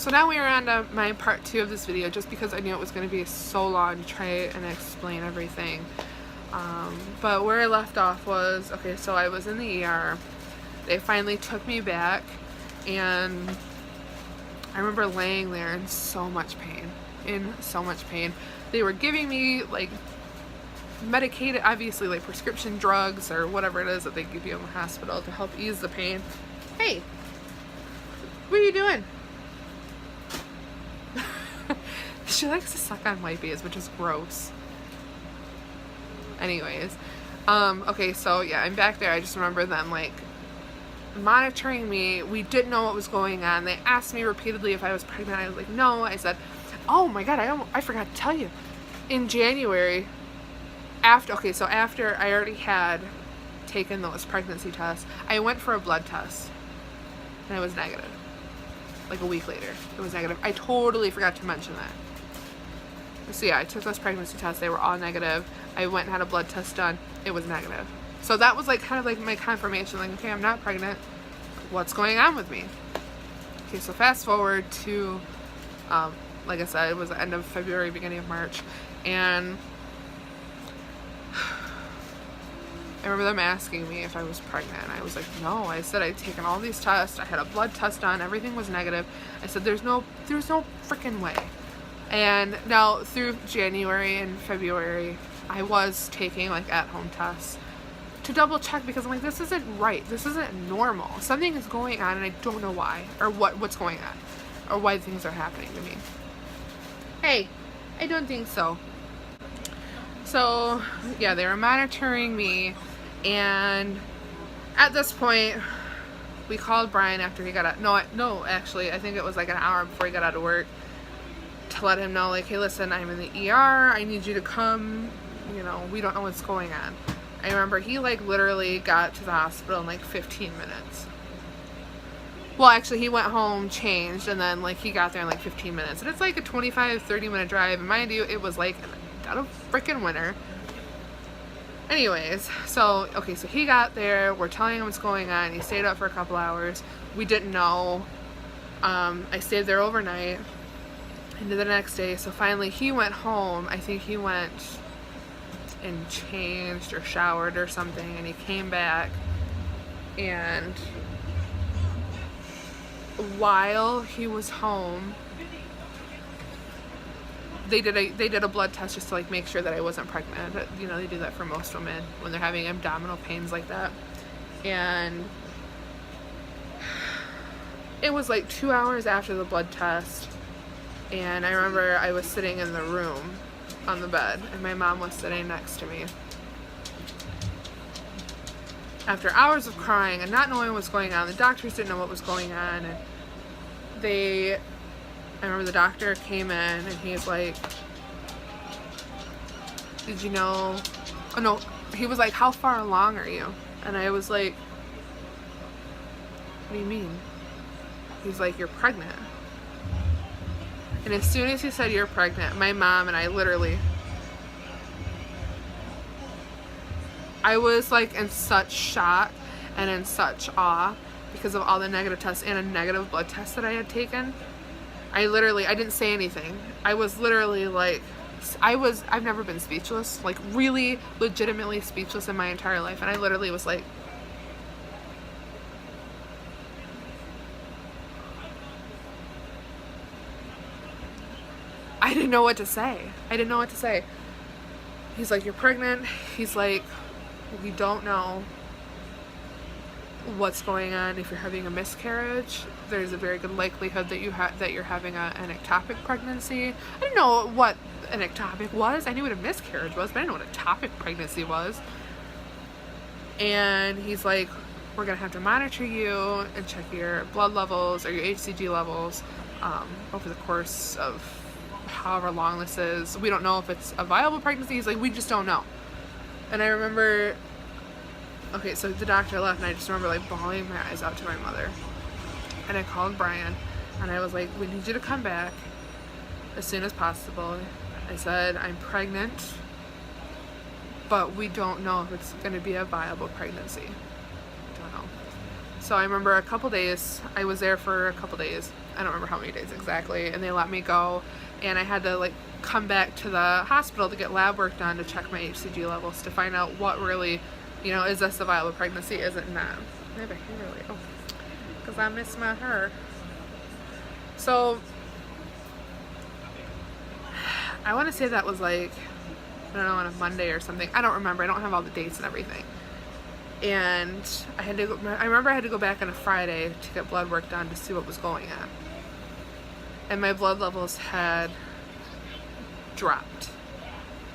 So now we are on to my part 2 of this video, just because I knew it was going to be so long to try and explain everything. But where I left off was, okay, so I was in the ER. They finally took me back, and I remember laying there in so much pain. They were giving me like medicated, obviously like prescription drugs or whatever it is that they give you in the hospital to help ease the pain. Hey, what are you doing? She likes to suck on wipes, which is gross. Anyways, okay, so yeah, I'm back there. I just remember them like monitoring me. We didn't know what was going on. They asked me repeatedly if I was pregnant. I was like, no. I said, oh my god, I forgot to tell you. In January, after I already had taken those pregnancy tests, I went for a blood test, and it was negative. Like a week later, it was negative. I totally forgot to mention that. So yeah, I took those pregnancy tests. They were all negative. I went and had a blood test done. It was negative. So that was like kind of like my confirmation, like, okay, I'm not pregnant. What's going on with me? Okay, so fast forward to, like I said, it was the end of February, beginning of March, and I remember them asking me if I was pregnant. I was like, no. I said I'd taken all these tests. I had a blood test done. Everything was negative. I said, there's no freaking way. And now through January and February, I was taking like at-home tests to double check, because I'm like, this isn't right. This isn't normal. Something is going on and I don't know why, or what's going on, or why things are happening to me. Hey, I don't think so. So yeah, they were monitoring me, and at this point, we called Brian after he got out. No, actually, I think it was like an hour before he got out of work, to let him know, like, hey, listen, I'm in the ER. I need you to come. You know, we don't know what's going on. I remember he like literally got to the hospital in like 15 minutes. Well, actually, he went home, changed, and then like he got there in like 15 minutes. And it's like a 25-30 minute drive. And mind you, it was like out of freaking winter. Anyways, so okay, so he got there. We're telling him what's going on. He stayed up for a couple hours. We didn't know. I stayed there overnight into the next day. So finally he went home. I think he went and changed or showered or something, and he came back, and while he was home, they did a blood test just to like make sure that I wasn't pregnant. You know, they do that for most women when they're having abdominal pains like that. And it was like 2 hours after the blood test, and I remember I was sitting in the room on the bed, and my mom was sitting next to me. After hours of crying and not knowing what was going on, the doctors didn't know what was going on, and I remember the doctor came in, and he's like, did you know, oh no, he was like, how far along are you? And I was like, what do you mean? He's like, you're pregnant. And as soon as he said you're pregnant, my mom and I was like in such shock and in such awe because of all the negative tests and a negative blood test that I had taken. I didn't say anything. I was literally like, I've never been speechless, like really legitimately speechless in my entire life. And I literally was like, I didn't know what to say. He's like, you're pregnant. He's like, we don't know what's going on. If you're having a miscarriage, there's a very good likelihood that you're having an ectopic pregnancy. I didn't know what an ectopic was. I knew what a miscarriage was, but I didn't know what ectopic pregnancy was. And he's like, we're gonna have to monitor you and check your blood levels or your HCG levels over the course of however long this is. We don't know if it's a viable pregnancy. He's like, we just don't know. And I remember, okay, so the doctor left, and I just remember like bawling my eyes out to my mother. And I called Brian, and I was like, we need you to come back as soon as possible. I said, I'm pregnant, but we don't know if it's going to be a viable pregnancy. I don't know. So I remember a couple days, I was there for a couple days, I don't remember how many days exactly, and they let me go, and I had to like come back to the hospital to get lab work done to check my HCG levels to find out what really, you know, is this a viable pregnancy, is it not? I have a hair really, oh, because I miss my hair. So I want to say that was like, I don't know, on a Monday or something. I don't remember. I don't have all the dates and everything. And I remember I had to go back on a Friday to get blood work done to see what was going on. And my blood levels had dropped.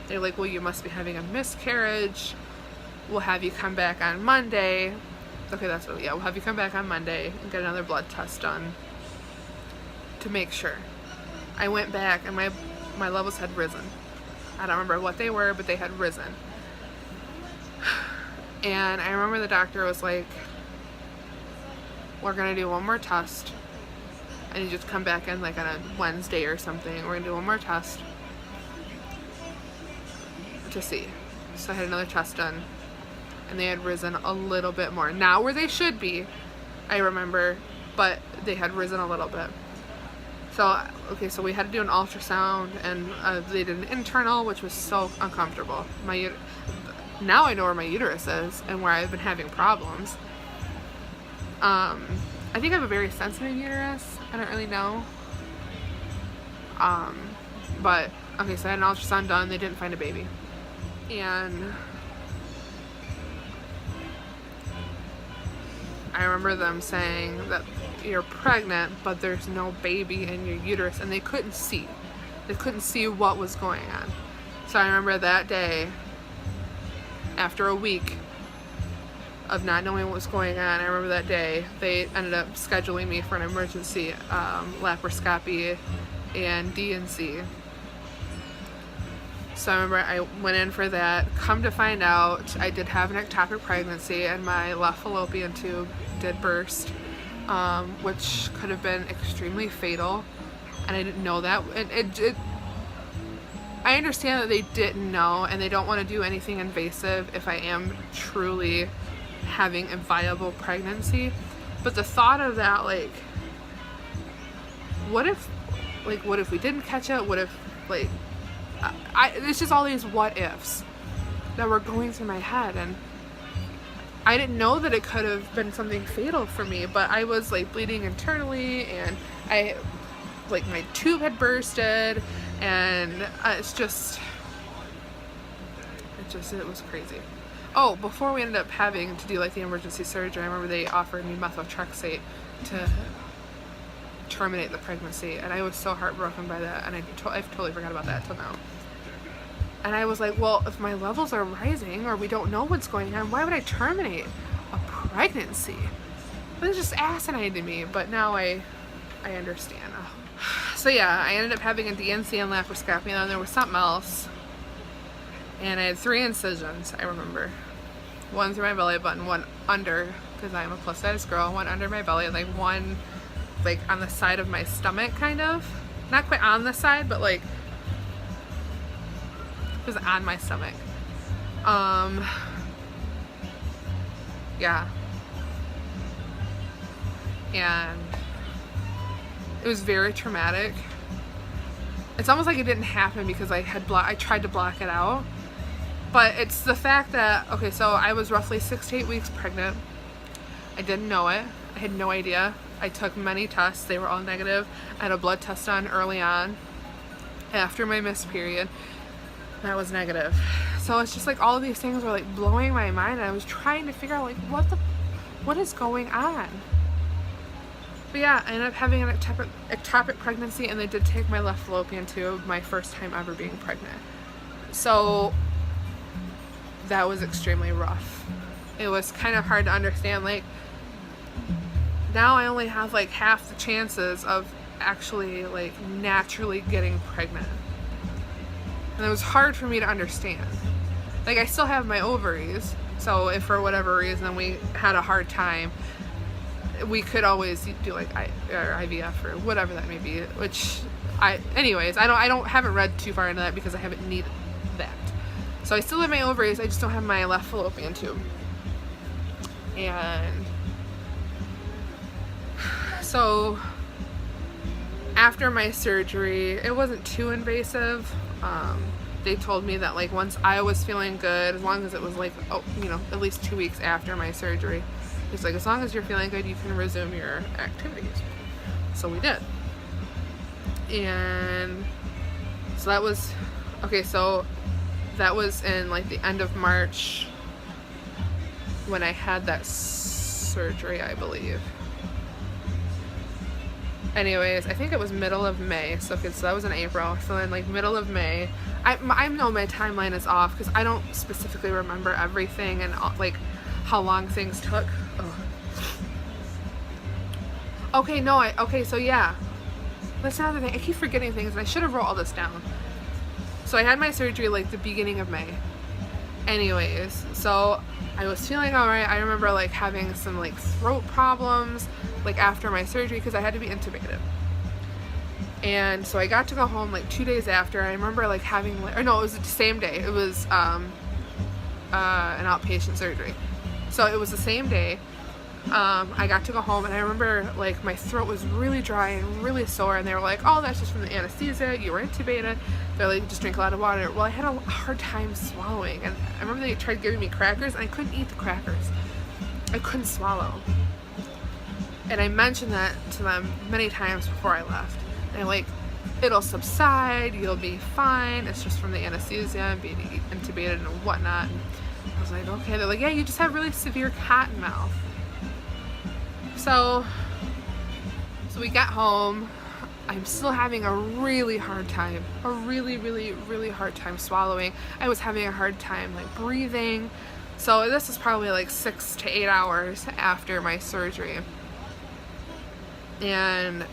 They're like, well, you must be having a miscarriage. We'll have you come back on Monday. Okay, that's what, yeah, we'll have you come back on Monday and get another blood test done to make sure. I went back and my levels had risen. I don't remember what they were, but they had risen. And I remember the doctor was like, we're going to do one more test. And you just come back in like on a Wednesday or something. We're going to do one more test to see. So I had another test done. And they had risen a little bit more. Not where they should be, I remember, but they had risen a little bit. So, okay, so we had to do an ultrasound, and they did an internal, which was so uncomfortable. Now I know where my uterus is and where I've been having problems. I think I have a very sensitive uterus. I don't really know. But, okay, so I had an ultrasound done. They didn't find a baby. And I remember them saying that you're pregnant, but there's no baby in your uterus, and they couldn't see. They couldn't see what was going on. So I remember that day, after a week of not knowing what was going on, I remember that day they ended up scheduling me for an emergency laparoscopy and D&C. So I remember I went in for that. Come to find out, I did have an ectopic pregnancy, and my left fallopian tube did burst, which could have been extremely fatal, and I didn't know that. I understand that they didn't know, and they don't want to do anything invasive if I am truly having a viable pregnancy. But the thought of that, like, what if we didn't catch it? What if, like, it's just all these what ifs that were going through my head, and I didn't know that it could have been something fatal for me, but I was like bleeding internally, and my tube had bursted, and it was crazy. Oh, before we ended up having to do like the emergency surgery, I remember they offered me methotrexate to terminate the pregnancy, and I was so heartbroken by that, and I've totally forgot about that till now. And I was like, well, if my levels are rising or we don't know what's going on, why would I terminate a pregnancy? It was just asinine to me, but now I understand. So yeah, I ended up having a D&C and laparoscopy, and then there was something else. And I had 3 incisions, I remember. One through my belly button, one under, because I'm a plus size girl, one under my belly, and like one like on the side of my stomach, kind of. Not quite on the side, but like it was on my stomach. Yeah. And it was very traumatic. It's almost like it didn't happen because I tried to block it out. But it's the fact that, okay, so I was roughly 6 to 8 weeks pregnant. I didn't know it. I had no idea. I took many tests. They were all negative. I had a blood test done early on after my missed period. That was negative. So it's just like all of these things were like blowing my mind. I was trying to figure out like what is going on. But yeah, I ended up having an ectopic pregnancy, and they did take my left fallopian tube, my first time ever being pregnant. So that was extremely rough. It was kind of hard to understand, like, now I only have like half the chances of actually like naturally getting pregnant. And it was hard for me to understand. Like, I still have my ovaries, so if for whatever reason we had a hard time, we could always do like IVF or whatever that may be, which haven't read too far into that because I haven't needed that. So I still have my ovaries, I just don't have my left fallopian tube. And so after my surgery, it wasn't too invasive. They told me that like once I was feeling good, as long as it was like, at least 2 weeks after my surgery, it's like as long as you're feeling good, you can resume your activities. So we did. And so that was, so that was in like the end of March when I had that surgery, I believe. Anyways, I think it was middle of May, so that was in April. So then like middle of May, I know my timeline is off because I don't specifically remember everything and like how long things took. So yeah, that's another thing. I keep forgetting things and I should have wrote all this down. So I had my surgery like the beginning of May. Anyways, so I was feeling alright. I remember like having some like throat problems like after my surgery because I had to be intubated. And so I got to go home like 2 days after. I remember like having it was the same day. It was an outpatient surgery. So it was the same day. I got to go home and I remember like my throat was really dry and really sore, and they were like, oh, that's just from the anesthesia, you were intubated. They're like, just drink a lot of water. Well, I had a hard time swallowing, and I remember they tried giving me crackers and I couldn't eat the crackers. I couldn't swallow. And I mentioned that to them many times before I left. And they're like, it'll subside, you'll be fine, it's just from the anesthesia and being intubated and whatnot. And I was like, okay. They're like, yeah, you just have really severe cotton mouth. So we got home. I'm still having a really hard time, a really, really, really hard time swallowing. I was having a hard time like breathing. So this is probably like 6 to 8 hours after my surgery. And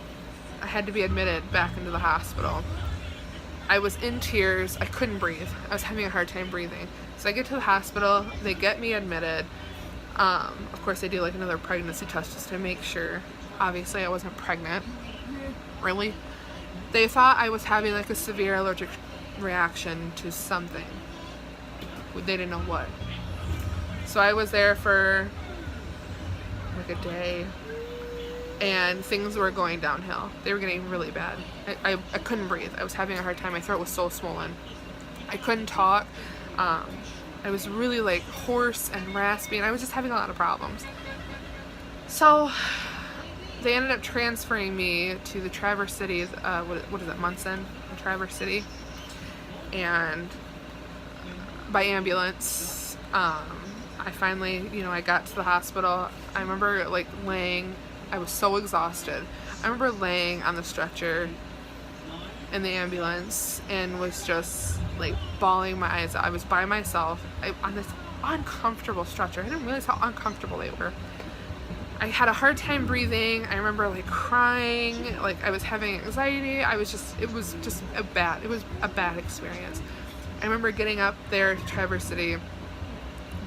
I had to be admitted back into the hospital. I was in tears. I couldn't breathe. I was having a hard time breathing. So I get to the hospital. They get me admitted. Of course, they do like another pregnancy test just to make sure. Obviously, I wasn't pregnant. Really? They thought I was having like a severe allergic reaction to something. They didn't know what. So I was there for like a day, and things were going downhill. They were getting really bad. I couldn't breathe. I was having a hard time. My throat was so swollen. I couldn't talk. I was really like hoarse and raspy, and I was just having a lot of problems. So they ended up transferring me to the Traverse City, what is it, Munson, Traverse City, and by ambulance. I finally, I got to the hospital. I remember like I was so exhausted. I remember laying on the stretcher in the ambulance and was just like bawling my eyes out. I was by myself on this uncomfortable stretcher. I didn't realize how uncomfortable they were. I had a hard time breathing. I remember like crying, like I was having anxiety. It was a bad experience. I remember getting up there to Traverse City,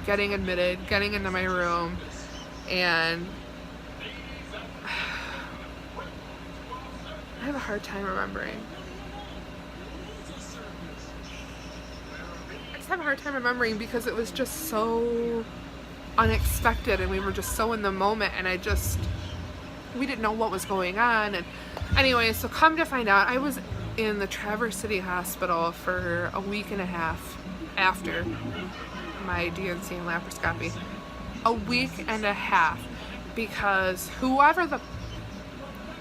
getting admitted, getting into my room, and I have a hard time remembering. I just have a hard time remembering because it was just so unexpected, and we were just so in the moment, and we didn't know what was going on. And anyway, so come to find out, I was in the Traverse City Hospital for a week and a half after my DNC and laparoscopy. A week and a half, because whoever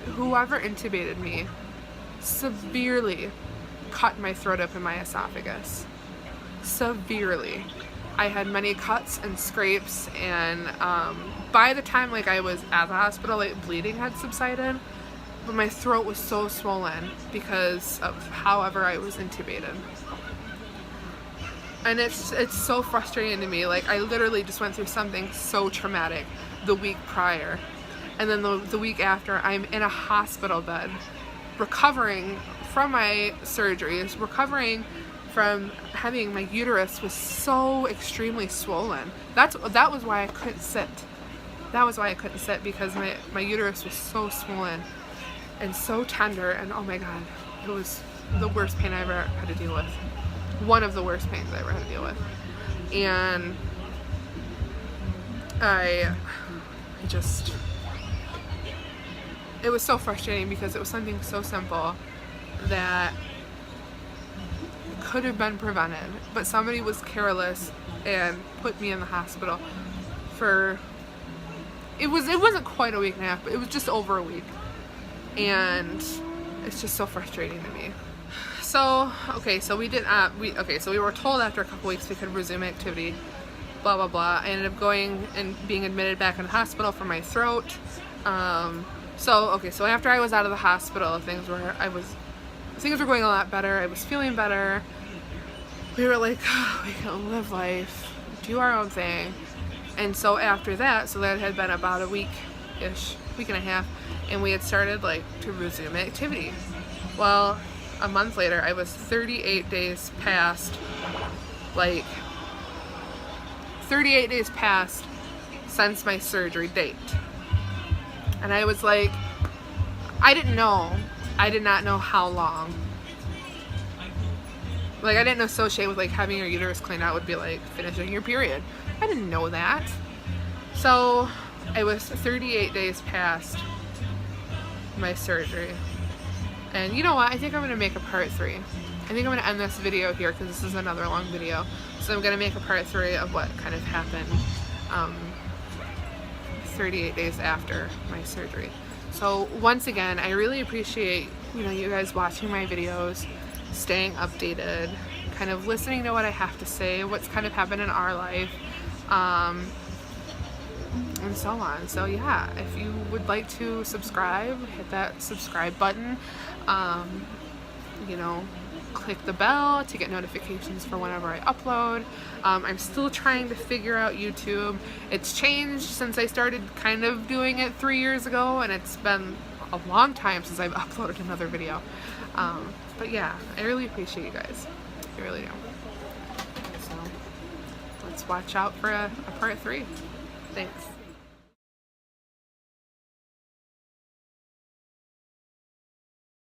intubated me severely cut my throat up in my esophagus. Severely. I had many cuts and scrapes, and by the time like I was at the hospital, like, bleeding had subsided, but my throat was so swollen because of however I was intubated. And it's so frustrating to me. Like, I literally just went through something so traumatic the week prior, and then the week after, I'm in a hospital bed recovering from my surgeries, recovering from having my uterus was so extremely swollen. That was why I couldn't sit. That was why I couldn't sit, because my uterus was so swollen and so tender, and oh my god, it was the worst pain I ever had to deal with. One of the worst pains I ever had to deal with. And it was so frustrating because it was something so simple that could have been prevented, but somebody was careless and put me in the hospital for, it wasn't quite a week and a half, but it was just over a week, and it's just so frustrating to me. So we were told after a couple weeks we could resume activity, blah blah blah. I ended up going and being admitted back in the hospital for my throat. So after I was out of the hospital, things were going a lot better. I was feeling better. We were like, oh, we can live life, do our own thing. And so after that, so that had been about a week-ish, week and a half, and we had started like to resume activity. Well, a month later, I was 38 days past, like 38 days past since my surgery date. And I was like, I did not know how long. Like, I didn't associate with like having your uterus cleaned out would be like finishing your period. I didn't know that. So I was 38 days past my surgery. And you know what? I think I'm going to make a part 3. I think I'm going to end this video here because this is another long video. So I'm going to make a part 3 of what kind of happened 38 days after my surgery. So once again, I really appreciate, you guys watching my videos, staying updated, kind of listening to what I have to say, what's kind of happened in our life, and so on. So yeah, if you would like to subscribe, hit that subscribe button. Click the bell to get notifications for whenever I upload. I'm still trying to figure out YouTube. It's changed since I started kind of doing it 3 years ago, and it's been a long time since I've uploaded another video. But yeah, I really appreciate you guys. I really do. So let's watch out for a part 3. Thanks.